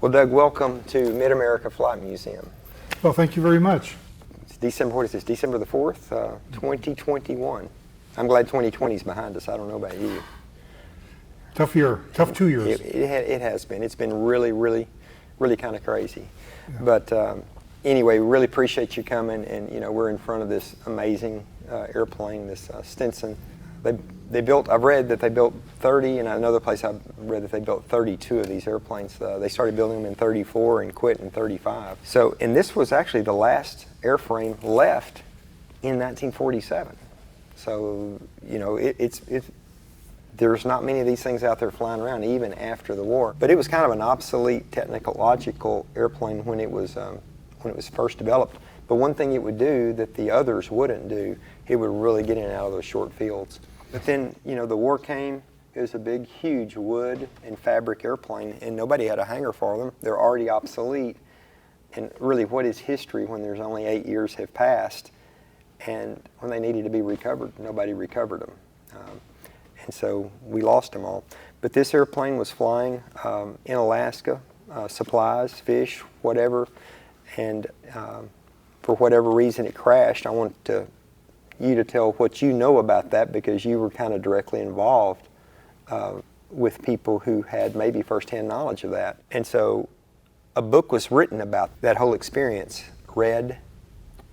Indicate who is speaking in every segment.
Speaker 1: Well, Doug, welcome to Mid-America Flight Museum.
Speaker 2: Well, thank you very much.
Speaker 1: It's December, what is this, December the 4th, 2021. I'm glad 2020 is behind us. I don't know about you.
Speaker 2: Tough year, tough 2 years.
Speaker 1: It has been. It's been really, really, really kind of crazy.
Speaker 2: Yeah.
Speaker 1: But anyway, really appreciate you coming. And, you know, we're in front of this amazing airplane, this Stinson. They built, I've read that they built 30, and another place I've read that they built 32 of these airplanes. They started building them in 34 and quit in 35. So, and this was actually the last airframe left in 1947. So, you know, there's not many of these things out there flying around even after the war. But it was kind of an obsolete technological airplane when it was first developed. But one thing it would do that the others wouldn't do, it would really get in and out of those short fields. But then, you know, the war came. It was a big, huge wood and fabric airplane, and nobody had a hangar for them. They're already obsolete. And really, what is history when there's only 8 years have passed? And when they needed to be recovered, nobody recovered them. And so we lost them all. But this airplane was flying in Alaska, supplies, fish, whatever. And for whatever reason, it crashed. I want you to tell what you know about that, because you were kind of directly involved with people who had maybe firsthand knowledge of that. And so a book was written about that whole experience. Red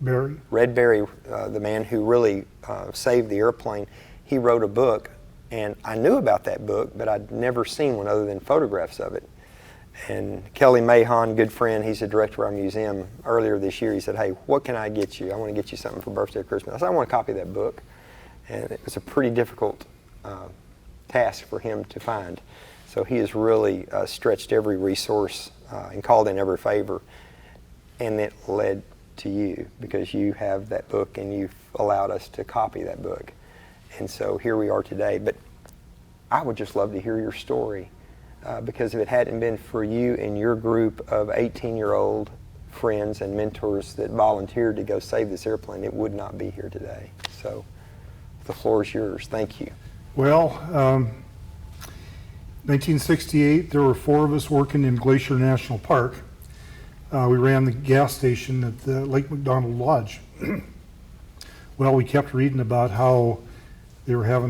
Speaker 1: Berry, the man who really saved the airplane, he wrote a book. And I knew about that book, but I'd never seen one other than photographs of it. And Kelly Mahon, good friend, he's the director of our museum, earlier this year, he said, hey, what can I get you? I want to get you something for birthday or Christmas. I said, I want a copy of that book. And it was a pretty difficult task for him to find. So he has really stretched every resource and called in every favor. And it led to you, because you have that book and you've allowed us to copy that book. And so here we are today. But I would just love to hear your story. Because if it hadn't been for you and your group of 18-year-old friends and mentors that volunteered to go save this airplane, it would not be here today. So the floor is yours. Thank you.
Speaker 2: Well, 1968, there were 4 of us working in Glacier National Park. We ran the gas station at the Lake McDonald Lodge. Well, we kept reading about how they were having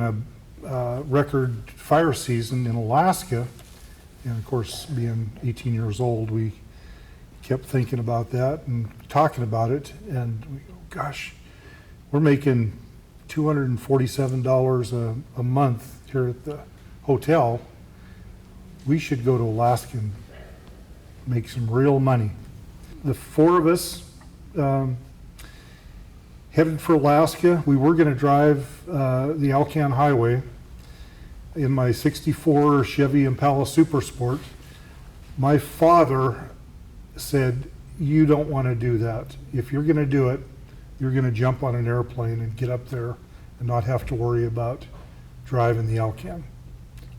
Speaker 2: a record fire season in Alaska. And of course, being 18 years old, we kept thinking about that and talking about it. And we go, gosh, we're making $247 a month here at the hotel. We should go to Alaska and make some real money. The 4 of us headed for Alaska. We were going to drive the Alcan Highway in my 64 Chevy Impala Super Sport. My father said, you don't want to do that. If you're going to do it, you're going to jump on an airplane and get up there and not have to worry about driving the Alcan,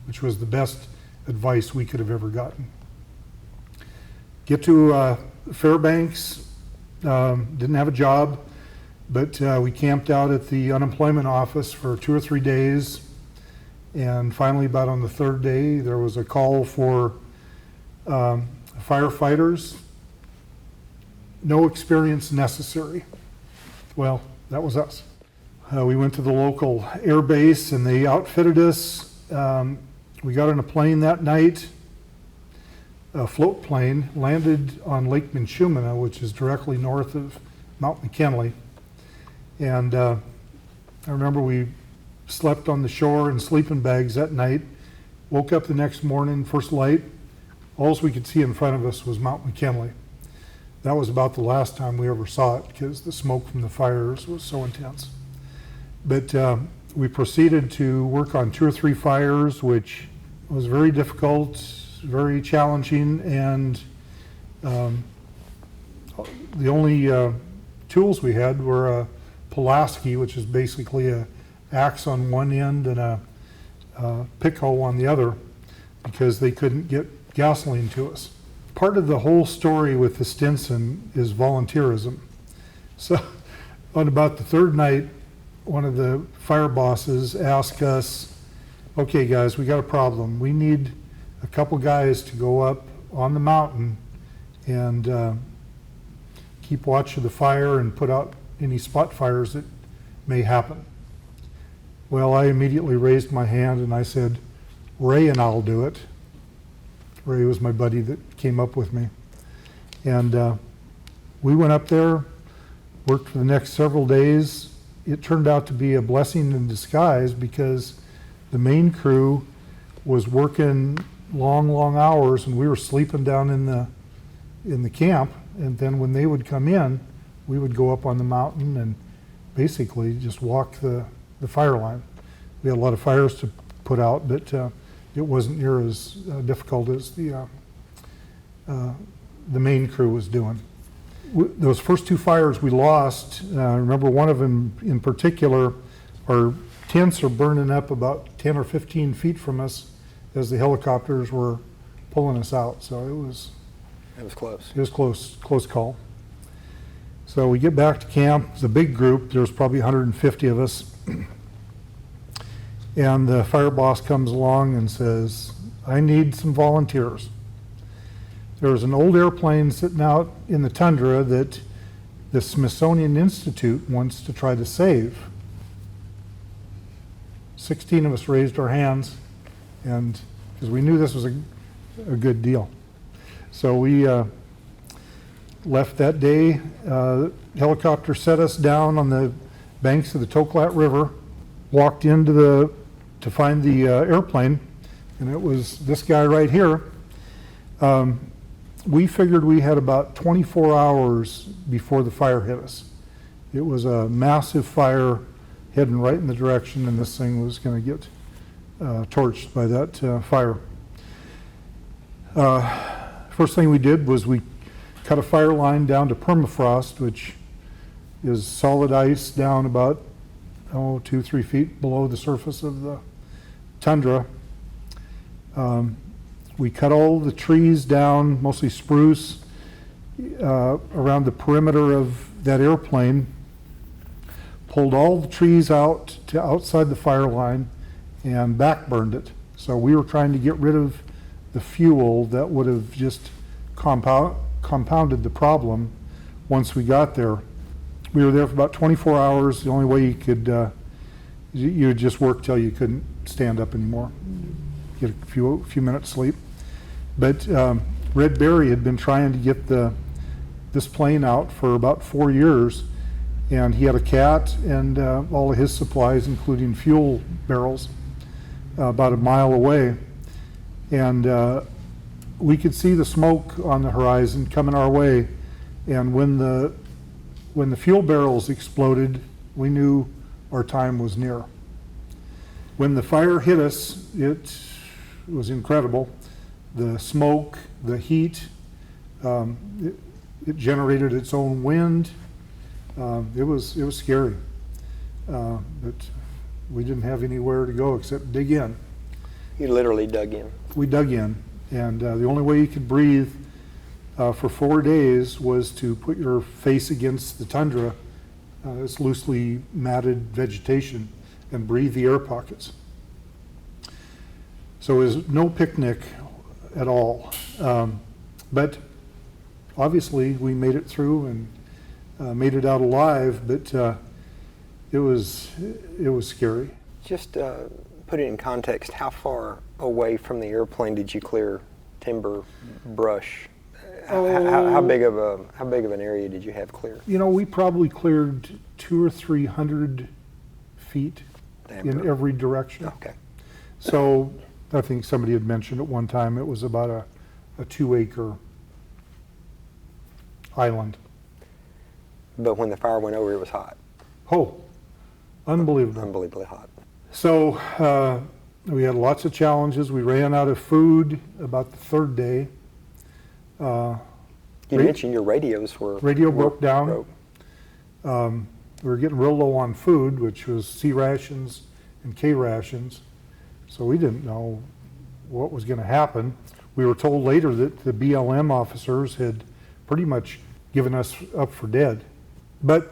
Speaker 2: which was the best advice we could have ever gotten. Get to Fairbanks, didn't have a job, but we camped out at the unemployment office for 2 or 3 days. And finally, about on the 3rd day, there was a call for firefighters. No experience necessary. Well, that was us. We went to the local air base and they outfitted us. We got on a plane that night, a float plane, landed on Lake Minchumina, which is directly north of Mount McKinley. And I remember we slept on the shore in sleeping bags that night, woke up the next morning, first light, all we could see in front of us was Mount McKinley. That was about the last time we ever saw it, because the smoke from the fires was so intense. But we proceeded to work on 2 or 3 fires, which was very difficult, very challenging, and the only tools we had were a Pulaski, which is basically a axe on one end and a pick hoe on the other, because they couldn't get gasoline to us. Part of the whole story with the Stinson is volunteerism. So on about the 3rd night, one of the fire bosses asked us, okay guys, we got a problem. We need a couple guys to go up on the mountain and keep watch of the fire and put out any spot fires that may happen. Well, I immediately raised my hand and I said, Ray and I'll do it. Ray was my buddy that came up with me. And we went up there, worked for the next several days. It turned out to be a blessing in disguise because the main crew was working long hours and we were sleeping down in the camp. And then when they would come in, we would go up on the mountain and basically just walk the fire line. We had a lot of fires to put out, but it wasn't near as difficult as the main crew was doing. Those first two fires we lost, remember one of them in particular, our tents are burning up about 10 or 15 feet from us as the helicopters were pulling us out. So it was
Speaker 1: close.
Speaker 2: It was close call. So we get back to camp. It's a big group. There's probably 150 of us. And the fire boss comes along and says, I need some volunteers. There's an old airplane sitting out in the tundra that the Smithsonian Institute wants to try to save. 16 of us raised our hands, and because we knew this was a good deal. So we left that day. Helicopter set us down on the banks of the Toklat River, walked into to find the airplane, and it was this guy right here. We figured we had about 24 hours before the fire hit us. It was a massive fire heading right in the direction, and this thing was going to get torched by that fire. First thing we did was we cut a fire line down to permafrost, which is solid ice down about 2-3 feet below the surface of the tundra. We cut all the trees down, mostly spruce, around the perimeter of that airplane, pulled all the trees out to outside the fire line and backburned it. So we were trying to get rid of the fuel that would have just compounded the problem once we got there. We were there for about 24 hours. The only way you could, you would just work till you couldn't stand up anymore. Get a few minutes sleep. But Red Berry had been trying to get this plane out for about 4 years, and he had a cat and all of his supplies, including fuel barrels, about a mile away. And we could see the smoke on the horizon coming our way, and when the fuel barrels exploded, we knew our time was near. When the fire hit us, it was incredible. The smoke, the heat, it generated its own wind. It was scary, but we didn't have anywhere to go except dig in.
Speaker 1: You literally dug in.
Speaker 2: We dug in, and the only way you could breathe for 4 days was to put your face against the tundra, it's loosely matted vegetation, and breathe the air pockets. So it was no picnic at all. But obviously we made it through and made it out alive, but it was scary.
Speaker 1: Just put it in context, how far away from the airplane did you clear timber, brush? How big of an area did you have clear?
Speaker 2: You know, we probably cleared 200 or 300 feet in every direction.
Speaker 1: Okay.
Speaker 2: So I think somebody had mentioned at one time it was about a 2-acre island.
Speaker 1: But when the fire went over, it was hot.
Speaker 2: Oh, unbelievable.
Speaker 1: Unbelievably hot.
Speaker 2: So we had lots of challenges. We ran out of food about the third day.
Speaker 1: You mentioned your radios were...
Speaker 2: Radio broke down. We were getting real low on food, which was C rations and K rations. So we didn't know what was going to happen. We were told later that the BLM officers had pretty much given us up for dead. But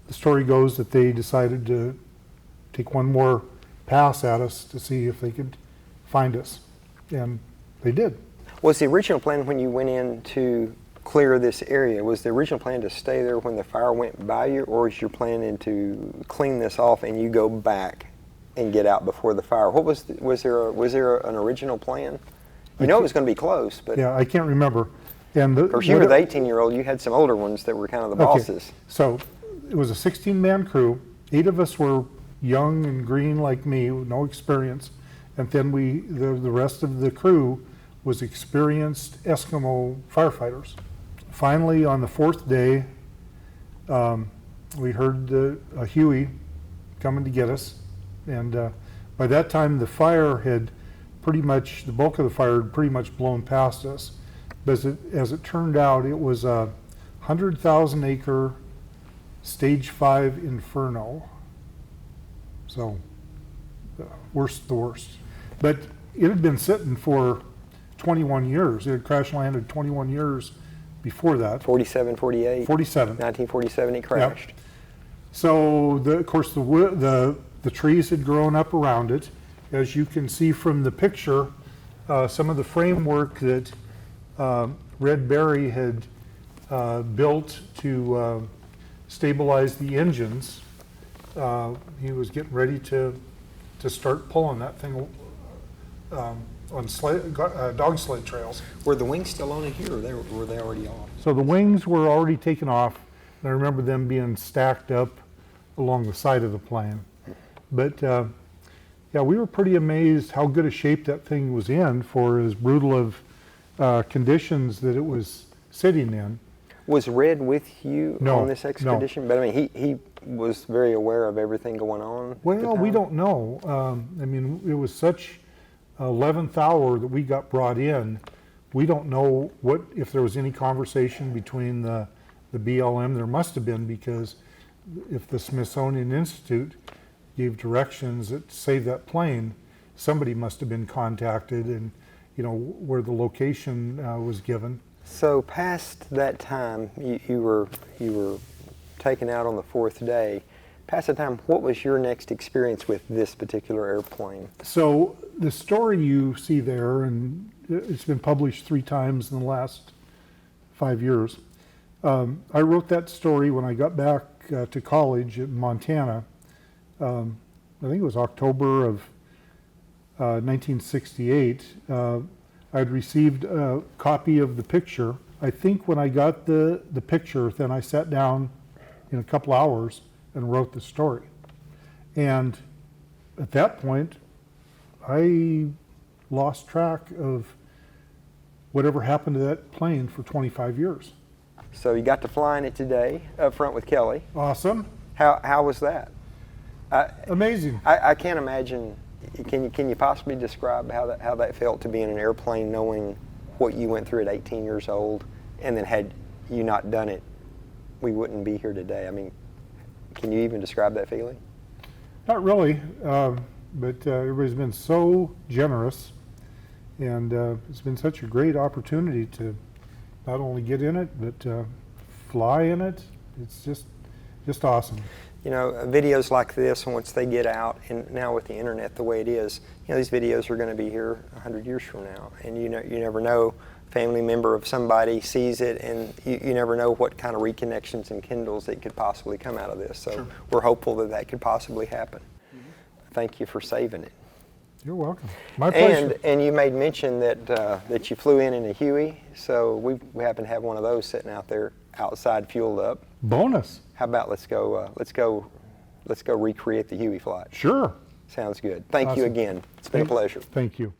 Speaker 2: the story goes that they decided to take one more pass at us to see if they could find us. And they did.
Speaker 1: Was the original plan when you went in to clear this area, was the original plan to stay there when the fire went by you, or is your plan to clean this off and you go back and get out before the fire? What was was there an original plan? You know it was going to be close, but
Speaker 2: Yeah, I can't remember. And
Speaker 1: of course you were the 18-year-old. You had some older ones that were kind of the bosses.
Speaker 2: So it was a 16-man crew. 8 of us were young and green like me, with no experience, and then the rest of the crew was experienced Eskimo firefighters. Finally, on the 4th day, we heard a Huey coming to get us, and by that time the fire had the bulk of the fire had pretty much blown past us. But as it turned out, it was a 100,000 acre stage 5 inferno. So, the worst. But it had been sitting for 21 years. It had crash landed 21 years before that.
Speaker 1: 47, 48.
Speaker 2: 47.
Speaker 1: 1947 it crashed.
Speaker 2: Yep. So, of course, the trees had grown up around it. As you can see from the picture, some of the framework that Red Berry had built to stabilize the engines, he was getting ready to start pulling that thing on dog sled trails.
Speaker 1: Were the wings still on it here, or were they already off?
Speaker 2: So the wings were already taken off, and I remember them being stacked up along the side of the plane. But yeah, we were pretty amazed how good a shape that thing was in for as brutal of conditions that it was sitting in.
Speaker 1: Was Red with you
Speaker 2: No,
Speaker 1: on this expedition? But I mean, he was very aware of everything going on at the
Speaker 2: Well, we
Speaker 1: time?
Speaker 2: don't know. I mean, it was such 11th hour that we got brought in. We don't know if there was any conversation between the BLM. There must have been, because if the Smithsonian Institute gave directions that saved that plane, somebody must have been contacted, and where the location was given.
Speaker 1: So past that time, you were taken out on the 4th day. Past that time, what was your next experience with this particular airplane?
Speaker 2: So the story you see there, and it's been published 3 times in the last 5 years. I wrote that story when I got back to college in Montana. I think it was October of 1968. I'd received a copy of the picture. I think when I got the picture, then I sat down in a couple hours and wrote the story. And at that point, I lost track of whatever happened to that plane for 25 years.
Speaker 1: So you got to fly in it today, up front with Kelly.
Speaker 2: Awesome.
Speaker 1: How was that?
Speaker 2: Amazing.
Speaker 1: I can't imagine. Can you possibly describe how that felt to be in an airplane, knowing what you went through at 18 years old, and then had you not done it, we wouldn't be here today? I mean, can you even describe that feeling?
Speaker 2: Not really, but everybody's been so generous, and it's been such a great opportunity to not only get in it, but fly in it. It's just awesome.
Speaker 1: Videos like this, once they get out, and now with the internet the way it is, these videos are going to be here 100 years from now, and you never know. Family member of somebody sees it, and you never know what kind of reconnections and kindles that could possibly come out of this. So sure. We're hopeful that could possibly happen. Mm-hmm. Thank you for saving it.
Speaker 2: You're welcome. My pleasure.
Speaker 1: And you made mention that you flew in a Huey, so we happen to have one of those sitting out there outside, fueled up.
Speaker 2: Bonus.
Speaker 1: How about let's go recreate the Huey flight?
Speaker 2: Sure.
Speaker 1: Sounds good. Thank you again. It's been a pleasure.
Speaker 2: Thank you.